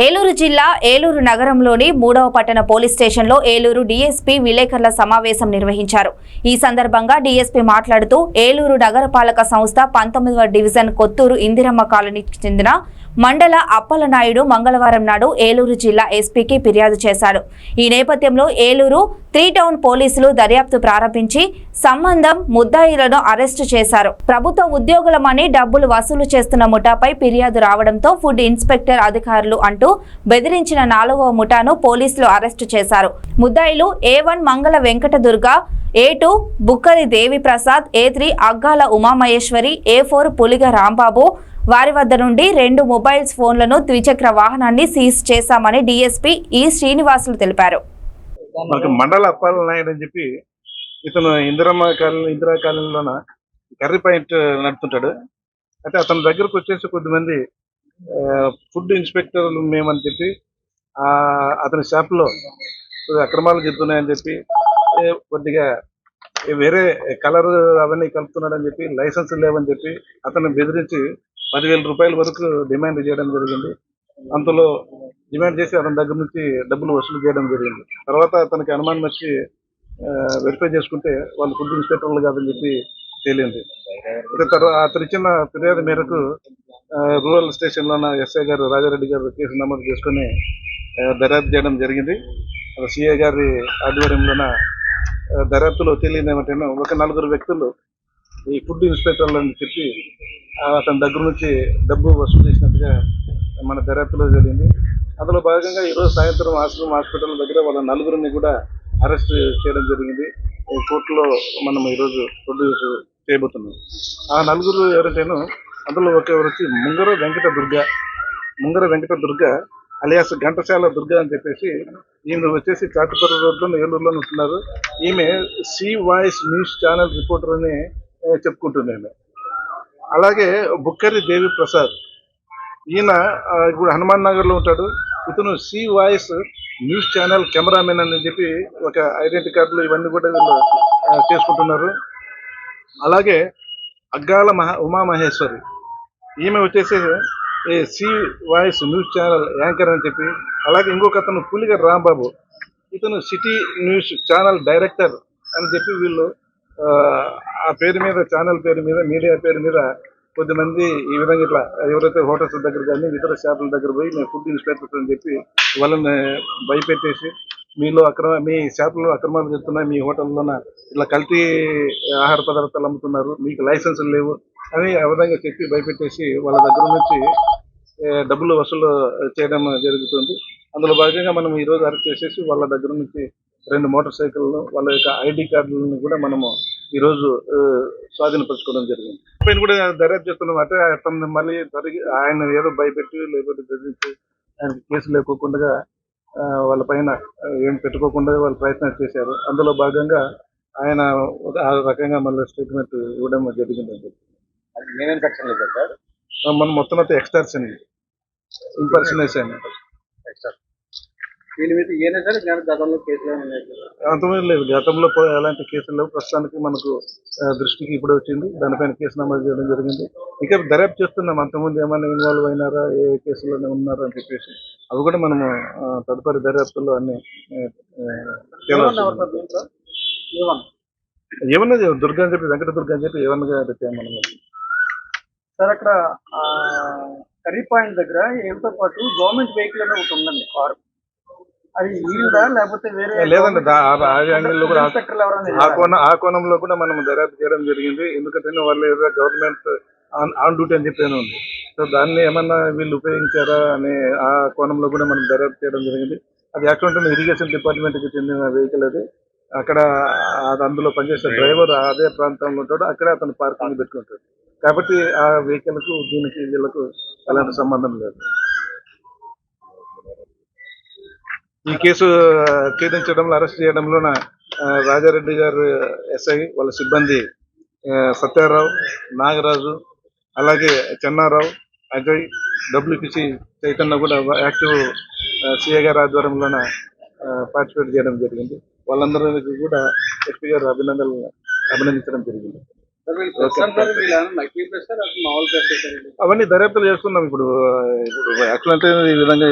ఏలూరు జిల్లా ఏలూరు నగరంలోని 3వ పట్టణ పోలీస్ స్టేషన్లో ఏలూరు డీఎస్పీ విలేకరుల సమావేశం నిర్వహించారు. ఈ సందర్భంగా డీఎస్పీ మాట్లాడుతూ ఏలూరు నగరపాలక సంస్థ 19వ డివిజన్ కొత్తూరు ఇందిరమ్మ కాలనీకి చెందిన మండల అప్పలనాయుడు మంగళవారం నాడు ఏలూరు జిల్లా ఎస్పీకి ఫిర్యాదు చేశాడు. ఈ నేపథ్యంలో ఏలూరు 3 టౌన్ పోలీసులు దర్యాప్తు ప్రారంభించి సంబంధం ముద్దాయిలను అరెస్టు చేశారు. ప్రభుత్వ ఉద్యోగులమని డబ్బులు వసూలు చేస్తున్న ముఠాపై ఫిర్యాదు రావడంతో ఫుడ్ ఇన్స్పెక్టర్ అధికారులు అంటూ బెదిరించిన 4వ ముఠాను పోలీసులు అరెస్టు చేశారు. ముద్దాయిలు A1 మంగళ వెంకట దుర్గ, A2 బుక్కరి దేవి ప్రసాద్, A3 అగ్గాల ఉమామహేశ్వరి, A4 పులిగ రాంబాబు. వారి వద్ద నుండి 2 మొబైల్స్ ఫోన్లను, ద్విచక్ర వాహనాన్ని సీజ్ చేశామని డీఎస్పీ ఈ శ్రీనివాసులు తెలిపారు. మనకి మండల అప్పాలనాయుడు అని చెప్పి ఇతను ఇందిరా కాలనీలోన కర్రీ పాయింట్ నడుపుతుంటాడు. అయితే అతని దగ్గరకు వచ్చేసి కొద్దిమంది ఫుడ్ ఇన్స్పెక్టర్లు మేమని చెప్పి అతని షాప్లో అక్రమాలు జరుగుతున్నాయని చెప్పి కొద్దిగా వేరే కలర్ అవన్నీ కలుపుతున్నాడని చెప్పి లైసెన్స్ లేవని చెప్పి అతను బెదిరించి 10,000 రూపాయల వరకు డిమాండ్ చేయడం జరిగింది. అంతలో డిమాండ్ చేసి అతని దగ్గర నుంచి డబ్బులు వసూలు చేయడం జరిగింది. తర్వాత అతనికి అనుమానం వచ్చి వెరిఫై చేసుకుంటే వాళ్ళు ఫుడ్ ఇన్స్పెక్టర్లు కాదని చెప్పి తేలింది. అతను ఇచ్చిన ఫిర్యాదు మేరకు రూరల్ స్టేషన్లోన ఎస్ఐ గారు రాజారెడ్డి గారు కేసు నమోదు చేసుకుని దర్యాప్తు చేయడం జరిగింది. సిఐ గారి ఆధ్వర్యంలోన దర్యాప్తులో తేలింది ఏమంటే ఒక 4 వ్యక్తులు ఈ ఫుడ్ ఇన్స్పెక్టర్లు అని చెప్పి అతని దగ్గర నుంచి డబ్బు వసూలు చేసినట్టుగా మన దర్యాప్తులో జరిగింది. అందులో భాగంగా ఈరోజు సాయంత్రం ఆశ్రమం హాస్పిటల్ దగ్గర వాళ్ళ 4గురిని కూడా అరెస్ట్ చేయడం జరిగింది. కోర్టులో మనం ఈరోజు ప్రొడ్యూస్ చేయబోతున్నాం. ఆ 4 ఎవరంటేనో అందులో ఒకరు వచ్చి ముంగర వెంకట దుర్గ అలియాస్ ఘంటసాల దుర్గ అని చెప్పేసి ఈమె వచ్చేసి చాటుపర్రు రోడ్లో ఏలూరులో ఉంటున్నారు. ఈమె C voice news channel reporter అని చెప్పుకుంటుంది. అలాగే బుక్కరి దేవి ప్రసాద్, ఈయన ఇప్పుడు హనుమాన్ నగర్లో ఉంటాడు. ఇతను C voice news channel cameraman అని చెప్పి ఒక ఐడెంటిటీ కార్డులు ఇవన్నీ కూడా వీళ్ళు చేసుకుంటున్నారు. అలాగే అగ్గాల ఉమామహేశ్వరి, ఈమె వచ్చేసి C voice news channel anchor అని చెప్పి, అలాగే ఇంకొక అతను పులిగ రాంబాబు, ఇతను సిటీ న్యూస్ ఛానల్ డైరెక్టర్ అని చెప్పి వీళ్ళు ఆ పేరు మీద, ఛానల్ పేరు మీద, మీడియా పేరు మీద కొద్దిమంది ఈ విధంగా ఇట్లా ఎవరైతే హోటల్స్ దగ్గర కానీ ఇతర షాపుల దగ్గర పోయి నేను ఫుడ్ ఇన్స్పెక్టర్ అని చెప్పి వాళ్ళని భయపెట్టేసి మీ షాపులో అక్రమాలు జరుగుతున్నాయి, మీ హోటల్లోన ఇట్లా కల్తీ ఆహార పదార్థాలు అమ్ముతున్నారు, మీకు లైసెన్సులు లేవు అని ఆ విధంగా చెప్పి భయపెట్టేసి వాళ్ళ దగ్గర నుంచి డబ్బులు వసూలు చేయడం జరుగుతుంది. అందులో భాగంగా మనం ఈరోజు అరెస్ట్ చేసేసి వాళ్ళ దగ్గర నుంచి 2 మోటార్ సైకిళ్ళు, వాళ్ళ యొక్క ఐడి కార్డులను కూడా మనము ఈరోజు స్వాధీనపరచుకోవడం జరిగింది. పైన కూడా దర్యాప్తు చేస్తున్నాం. అంటే అతను మళ్ళీ ఆయన ఏదో భయపెట్టి లేకపోతే బెదిరించి ఆయనకి కేసు లేకోకుండా వాళ్ళ పైన ఏం పెట్టుకోకుండా వాళ్ళు ప్రయత్నం చేశారు. అందులో భాగంగా ఆయన ఆ రకంగా మళ్ళీ స్టేట్మెంట్ ఇవ్వడం జరిగింది. నేనేం సెక్షన్ లేదు సార్, మనం మొత్తం అయితే ఎక్స్టార్షన్, ఇంపర్సనేషన్. దీని మీద ఏనే సార్ గతంలో కేసులు అంతమే లేదు, గతంలో ఎలాంటి కేసులు లేవు. ప్రస్తుతానికి మనకు దృష్టికి ఇప్పుడు వచ్చింది, దానిపైన కేసు నమోదు చేయడం జరిగింది. ఇంకా దర్యాప్తు చేస్తున్నాం, అంతకుముందు ఏమైనా ఇన్వాల్వ్ అయినారా, ఏ కేసులోనే ఉన్నారా అని చెప్పేసి అవి కూడా మనము తదుపరి దర్యాప్తుల్లో అన్ని ఏమన్నా దుర్గా అని చెప్పి, వెంకట దుర్గా అని చెప్పి ఏమన్నా పెట్టాము మనం. సార్ అక్కడ కర్రీ పాయింట్ దగ్గర ఏమితో పాటు గవర్నమెంట్ వెహికల్ అనేది ఒకటి ఉందండి, కారు. అది ఈరుదా లేకపోతే వేరే? లేదండి, ఆ కోణంలో కూడా మనం దర్యాప్తు చేయడం జరిగింది. ఎందుకంటే వాళ్ళు ఏదో గవర్నమెంట్ ఆన్ డ్యూటీ అని చెప్పి ఉంది. సో దాన్ని ఏమన్నా వీళ్ళు ఉపయోగించారా అనే ఆ కోణంలో కూడా మనం దర్యాప్తు చేయడం జరిగింది. అది యాక్చువల్గా ఇరిగేషన్ డిపార్ట్మెంట్కి చెందిన వెహికల్ అది. అక్కడ అందులో పనిచేసే డ్రైవర్ అదే ప్రాంతంలో ఉంటాడు, అక్కడే అతను పార్కింగ్ పెట్టుకుంటాడు. కాబట్టి ఆ వెహికల్కు దీనికి వీళ్ళకు ఎలాంటి సంబంధం లేదు. ఈ కేసు ఛేదించడంలో, అరెస్ట్ చేయడంలోన రాజారెడ్డి గారు ఎస్ఐ, వాళ్ళ సిబ్బంది సత్యారావు, నాగరాజు, అలాగే చెన్నారావు, అజయ్, డబ్ల్యూపీసీ చైతన్య కూడా యాక్టివ్ సిఐ గారి ఆధ్వర్యంలోన పార్టిసిపేట్ చేయడం జరిగింది. వాళ్ళందరికీ కూడా ఎస్పీ గారు అభినందించడం జరిగింది. అవన్నీ దర్యాప్తులు చేస్తున్నాం ఇప్పుడు. ఇప్పుడు యాక్సిడెంట్ ఈ విధంగా